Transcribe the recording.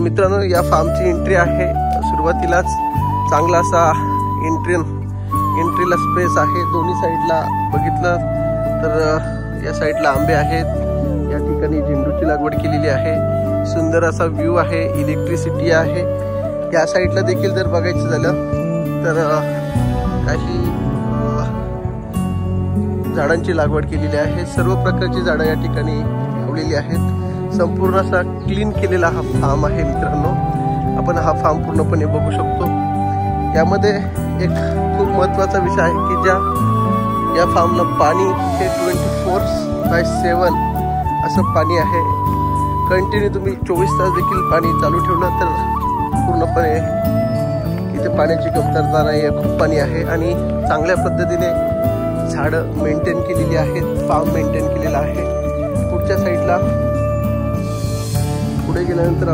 मित्रांनो, या फार्मची एंट्री आहे. सुरुवातीलाच चांगला असा एंट्रीला स्पेस आहे. दोन्ही साईडला बघितलं तर या साईडला आंबे आहेत. या ठिकाणी झेंडूची लागवड केलेली आहे. सुंदर असा व्ह्यू आहे. इलेक्ट्रिसिटी आहे. या साईडला देखील जर बघायचं झालं तर काही झाडांची लागवड केलेली आहे. सर्व प्रकारची झाडं या ठिकाणी लावलेली आहेत. संपूर्ण असा क्लीन केलेला हा फार्म आहे मित्रांनो. आपण हा फार्म पूर्णपणे बघू शकतो. यामध्ये एक खूप महत्त्वाचा विषय आहे की या फार्मला पाणी हे 24/7 असं पाणी आहे. कंटिन्यू तुम्ही 24 तास देखील पाणी चालू ठेवलं तर पूर्णपणे इथे पाण्याची कमतरता नाही आहे. खूप पाणी आहे आणि चांगल्या पद्धतीने झाडं मेंटेन केलेली आहेत. फार्म मेंटेन केलेला आहे. पुढच्या साईडला पुढे गेल्यानंतर